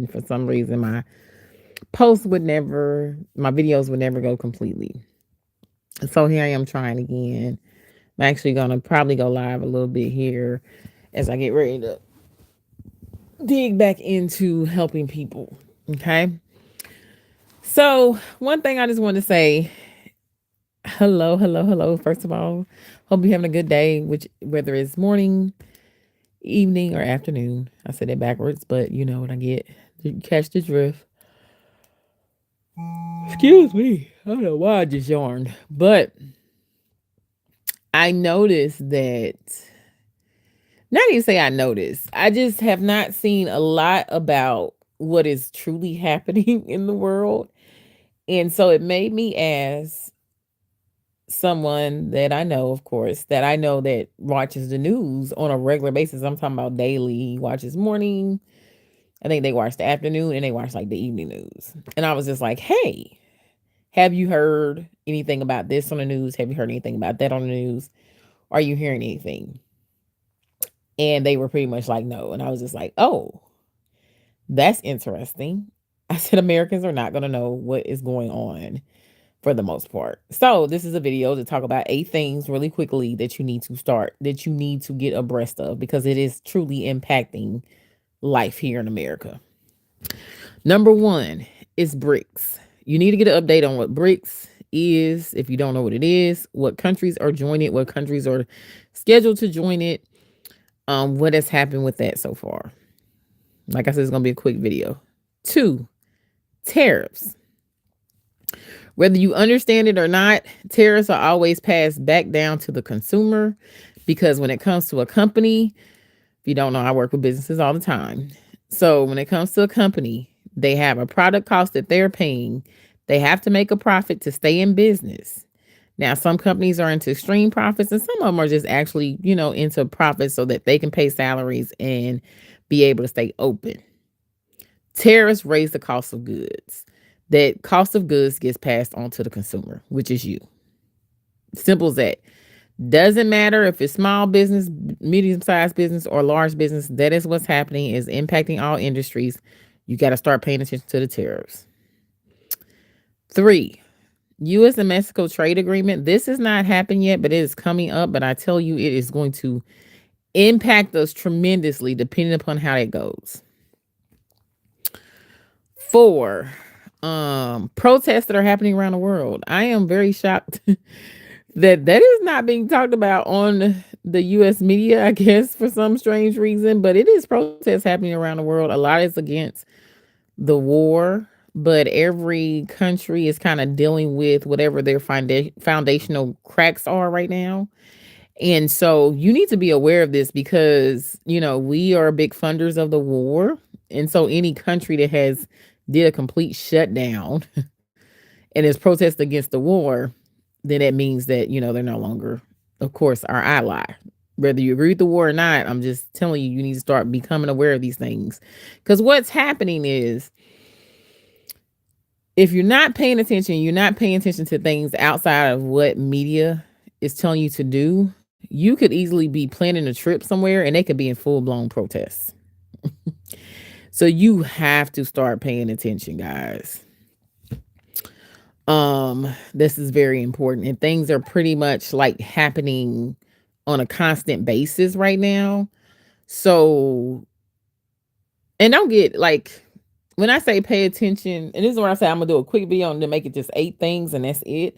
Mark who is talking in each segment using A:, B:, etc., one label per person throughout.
A: for some reason my videos would never go completely. So here I am trying again. I'm actually gonna probably go live a little bit here as I get ready to dig back into helping people. Okay. So one thing I just want to say, hello, hello, hello. First of all, hope you're having a good day, which whether it's morning, evening, or afternoon. I said it backwards, but you know what I get. You catch the drift. Excuse me. I don't know why I just yawned. But I noticed that, not even say I noticed, I just have not seen a lot about what is truly happening in the world. And so it made me ask someone that I know, of course, that I know that watches the news on a regular basis. I'm talking about daily, watches morning. I think they watch the afternoon and they watch like the evening news. And I was just like, hey, have you heard anything about this on the news? Have you heard anything about that on the news? Are you hearing anything? And they were pretty much like, no. And I was just like, oh, that's interesting. I said, Americans are not going to know what is going on for the most part. So, this is a video to talk about 8 things really quickly that you need to get abreast of because it is truly impacting life here in America. Number one is BRICS. You need to get an update on what BRICS is. If you don't know what it is, what countries are joining it, what countries are scheduled to join it, what has happened with that so far. Like I said, it's gonna be a quick video. Two, tariffs. Whether you understand it or not, tariffs are always passed back down to the consumer because when it comes to a company, if you don't know, I work with businesses all the time. So when it comes to a company, they have a product cost that they're paying. They have to make a profit to stay in business. Now, some companies are into extreme profits and some of them are just actually, into profits so that they can pay salaries and be able to stay open. Tariffs raise the cost of goods. That cost of goods gets passed on to the consumer, which is you. Simple as that. Doesn't matter if it's small business, medium-sized business, or large business. That is what's happening, is impacting all industries. You got to start paying attention to the tariffs. 3, U.S. and Mexico trade agreement. This has not happened yet, but it is coming up. But I tell you, it is going to impact us tremendously depending upon how it goes. 4, protests that are happening around the world. I am very shocked that is not being talked about on the U.S. media, I guess, for some strange reason. But it is protests happening around the world. A lot is against the war, but every country is kind of dealing with whatever their foundational cracks are right now. And so you need to be aware of this because, we are big funders of the war. And so any country that has did a complete shutdown and is protest against the war, then that means that, they're no longer, of course, our ally. Whether you agree with the war or not, I'm just telling you, you need to start becoming aware of these things. Because what's happening is, if you're not paying attention to things outside of what media is telling you to do, you could easily be planning a trip somewhere and they could be in full blown protests. So you have to start paying attention, guys. This is very important, and things are pretty much like happening on a constant basis right now. So, and don't get like, when I say pay attention, and this is where I say I'm gonna do a quick video to make it just 8 things and that's it.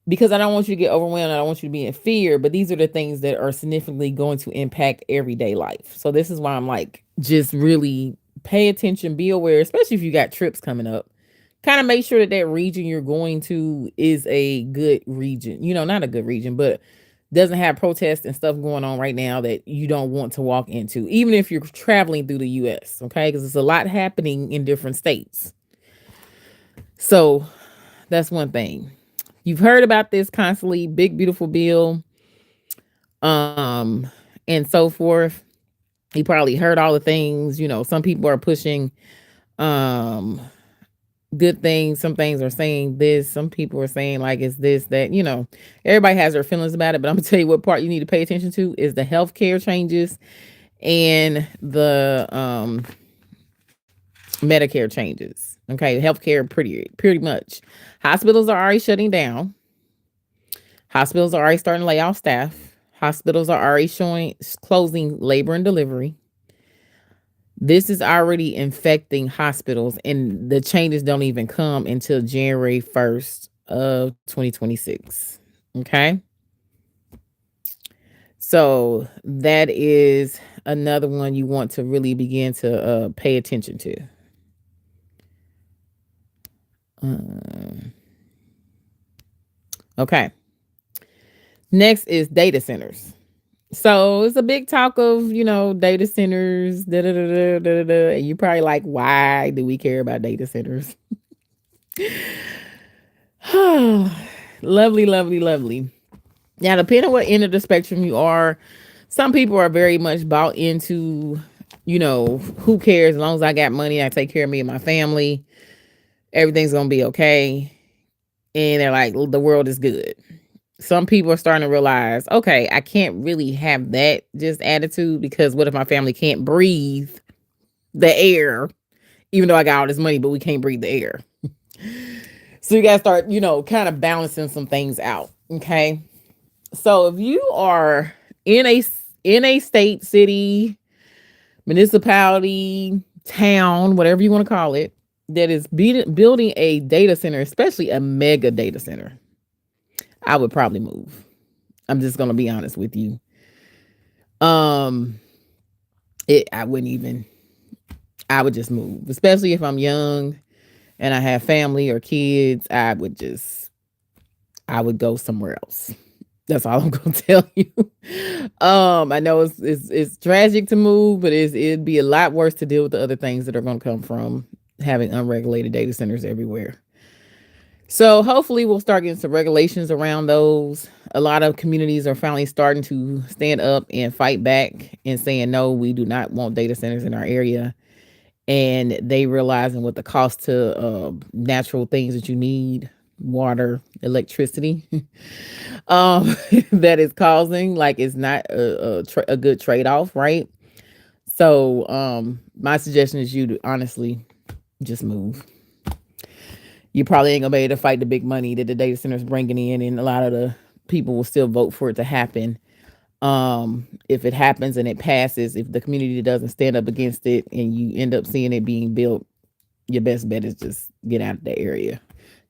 A: Because I don't want you to get overwhelmed. I don't want you to be in fear, but these are the things that are significantly going to impact everyday life. So this is why I'm like, just really pay attention, be aware, especially if you got trips coming up. Kind of make sure that region you're going to is a good region. Not a good region, but doesn't have protests and stuff going on right now that you don't want to walk into, even if you're traveling through the US, okay? Because it's a lot happening in different states. So that's one thing. You've heard about this constantly, big beautiful bill, um, and so forth. You probably heard all the things. Some people are pushing um good things. Some things are saying this. Some people are saying like it's this, that, everybody has their feelings about it. But I'm gonna tell you what part you need to pay attention to is the healthcare changes and the Medicare changes. Okay, healthcare pretty much. Hospitals are already shutting down. Hospitals are already starting to lay off staff. Hospitals are already showing closing labor and delivery. This is already infecting hospitals, and the changes don't even come until January 1st of 2026. Okay. So that is another one you want to really begin to pay attention to. Okay. Next is data centers. So it's a big talk of, data centers, da da da da da da. And you probably like, why do we care about data centers? Lovely, lovely, lovely. Now, depending on what end of the spectrum you are, some people are very much bought into, who cares? As long as I got money, I take care of me and my family. Everything's going to be okay. And they're like, the world is good. Some people are starting to realize, okay, I can't really have that just attitude, because what if my family can't breathe the air, even though I got all this money, but we can't breathe the air? So you got to start, kind of balancing some things out. Okay. So if you are in a state, city, municipality, town, whatever you want to call it, that is building a data center, especially a mega data center, I would probably move. I'm just gonna be honest with you. I wouldn't even. I would just move, especially if I'm young and I have family or kids. I would go somewhere else. That's all I'm gonna tell you. I know it's tragic to move, but it'd be a lot worse to deal with the other things that are gonna come from having unregulated data centers everywhere. So hopefully we'll start getting some regulations around those. A lot of communities are finally starting to stand up and fight back and saying, no, we do not want data centers in our area. And they realizing what the cost to natural things that you need, water, electricity, that is causing, like, it's not a good trade-off, right? So my suggestion is you to honestly just move. You probably ain't gonna be able to fight the big money that the data centers bringing in, and a lot of the people will still vote for it to happen. If it happens and it passes, if the community doesn't stand up against it and you end up seeing it being built, your best bet is just get out of the area.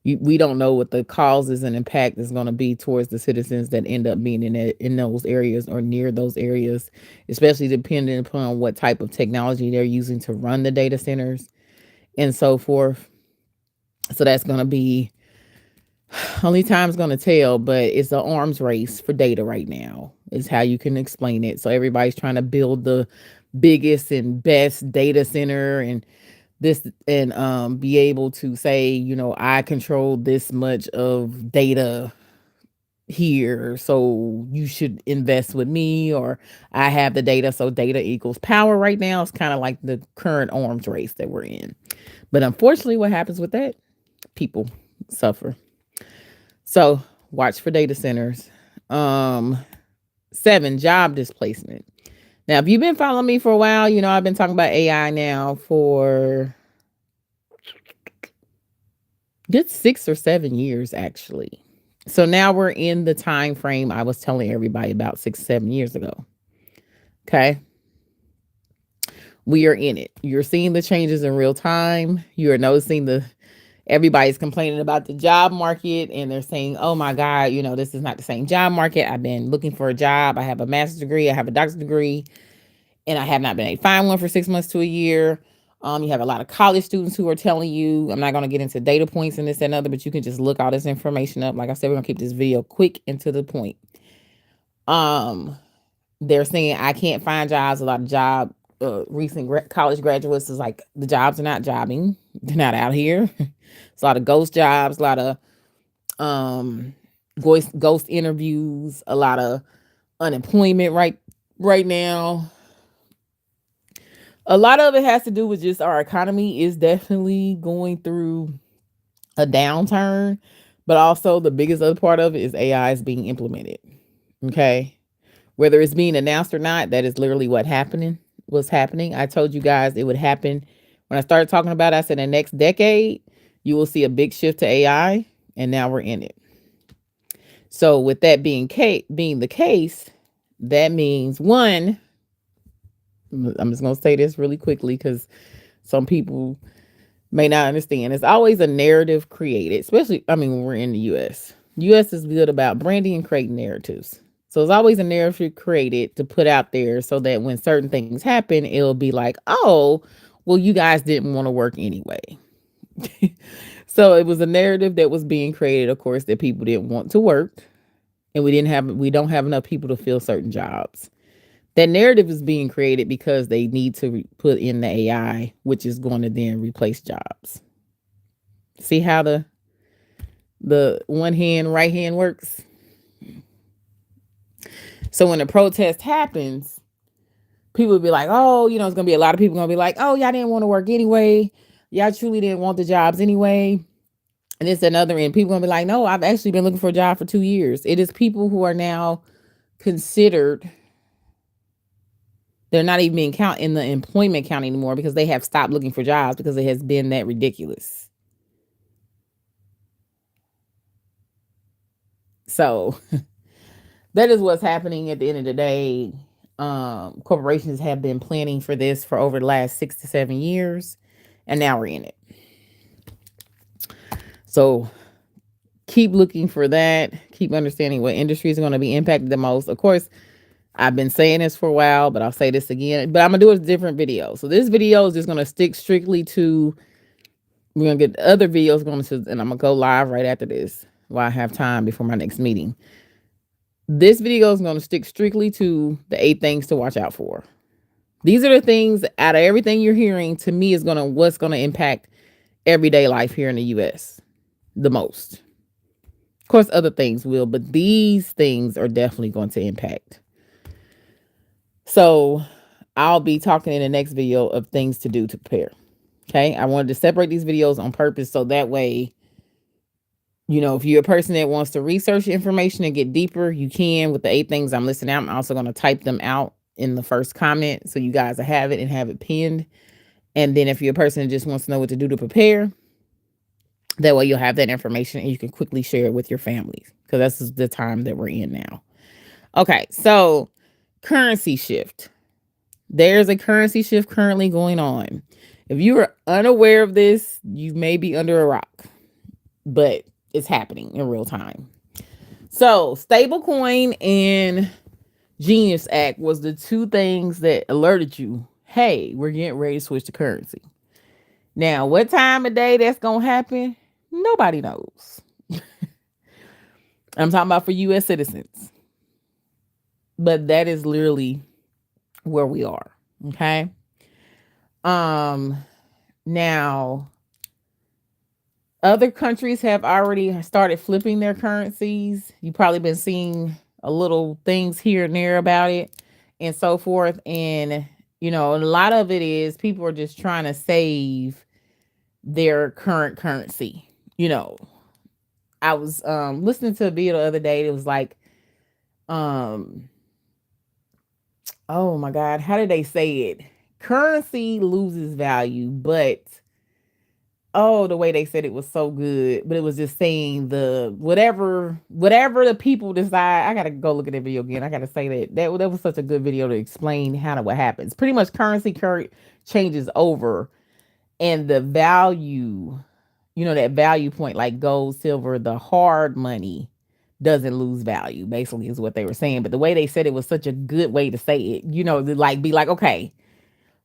A: We don't know what the causes and impact is going to be towards the citizens that end up being in those areas or near those areas, especially depending upon what type of technology they're using to run the data centers and so forth. So that's going to be, only time's going to tell, but it's an arms race for data right now, is how you can explain it. So everybody's trying to build the biggest and best data center and this, and be able to say, I control this much of data here, so you should invest with me, or I have the data, so data equals power. Right now it's kind of like the current arms race that we're in. But unfortunately, what happens with that? People suffer. So watch for data centers. 7, job displacement. Now, if you've been following me for a while, I've been talking about AI now for good 6 or 7 years, actually. So now we're in the time frame I was telling everybody about 6, 7 years ago. Okay. We are in it. You're seeing the changes in real time. You are noticing everybody's complaining about the job market, and they're saying, oh my God, this is not the same job market. I've been looking for a job. I have a master's degree. I have a doctor's degree, and I have not been able to find one for 6 months to a year. You have a lot of college students who are telling you, I'm not going to get into data points and this and other, but you can just look all this information up. Like I said, we're going to keep this video quick and to the point. They're saying I can't find jobs. A lot of recent college graduates is like, the jobs are not jobbing. They're not out here. It's a lot of ghost jobs, a lot of ghost interviews, a lot of unemployment right now. A lot of it has to do with just our economy is definitely going through a downturn, but also the biggest other part of it is AI is being implemented. Okay. Whether it's being announced or not, that is literally what's happening. I told you guys it would happen When I started talking about it, I said the next decade, you will see a big shift to AI, and now we're in it. So with that being the case, that means one, I'm just gonna say this really quickly because some people may not understand. It's always a narrative created, especially when we're in the US. US is good about branding and creating narratives. So it's always a narrative created to put out there so that when certain things happen, it'll be like, oh, well, you guys didn't want to work anyway. So it was a narrative that was being created, of course, that people didn't want to work, and we don't have enough people to fill certain jobs. That narrative is being created because they need to put in the AI, which is going to then replace jobs. See how the one hand, right hand works? So when the protest happens, people will be like, oh, it's going to be a lot of people going to be like, oh, y'all didn't want to work anyway. Y'all truly didn't want the jobs anyway. And it's another end. People going to be like, no, I've actually been looking for a job for 2 years. It is people who are now considered, they're not even being counted in the employment count anymore because they have stopped looking for jobs because it has been that ridiculous. So that is what's happening at the end of the day. Corporations have been planning for this for over the last 6 to 7 years, and now we're in it. So keep looking for that. Keep understanding what industries are going to be impacted the most. Of course, I've been saying this for a while, but I'll say this again. But I'm going to do a different video. So this video is just going to stick strictly to, we're going to get other videos going to, and I'm going to go live right after this while I have time before my next meeting. This video is going to stick strictly to the 8 things to watch out for. These are the things out of everything you're hearing, to me, is what's going to impact everyday life here in the US the most. Of course, other things will, but these things are definitely going to impact. So I'll be talking in the next video of things to do to prepare. Okay. I wanted to separate these videos on purpose so that way, if you're a person that wants to research information and get deeper, you can with the 8 things I'm listing out. I'm also going to type them out in the first comment so you guys have it and have it pinned. And then if you're a person that just wants to know what to do to prepare, that way you'll have that information and you can quickly share it with your families, because that's the time that we're in now. Okay, so currency shift. There's a currency shift currently going on. If you are unaware of this, you may be under a rock, but it's happening in real time. So stablecoin and Genius Act was the 2 things that alerted you, hey, we're getting ready to switch to currency. Now, what time of day that's going to happen? Nobody knows. I'm talking about for US citizens. But that is literally where we are. Okay. Now, other countries have already started flipping their currencies. You've probably been seeing a little things here and there about it and so forth. And, a lot of it is people are just trying to save their current currency. I was listening to a video the other day. It was like, oh my God, how did they say it? Currency loses value, but the way they said it was so good. But it was just saying the whatever the people decide. I gotta go look at that video again. I gotta say that was such a good video to explain what happens. Pretty much currency changes over, and the value, that value point, like gold, silver, the hard money doesn't lose value, basically, is what they were saying. But the way they said it was such a good way to say it, to be like, okay,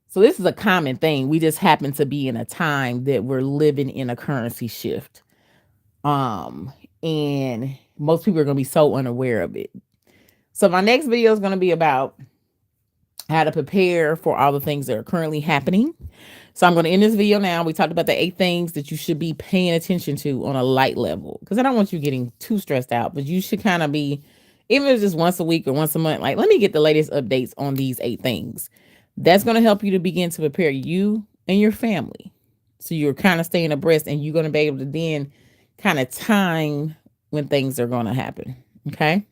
A: so this is a common thing. We just happen to be in a time that we're living in a currency shift. And most people are going to be so unaware of it. So my next video is going to be about how to prepare for all the things that are currently happening. So I'm going to end this video now. We talked about the 8 things that you should be paying attention to on a light level, because I don't want you getting too stressed out, but you should kind of be, even if it's just once a week or once a month, like, let me get the latest updates on these 8 things. That's going to help you to begin to prepare you and your family. So you're kind of staying abreast, and you're going to be able to then kind of time when things are going to happen. Okay.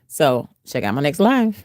A: So check out my next live.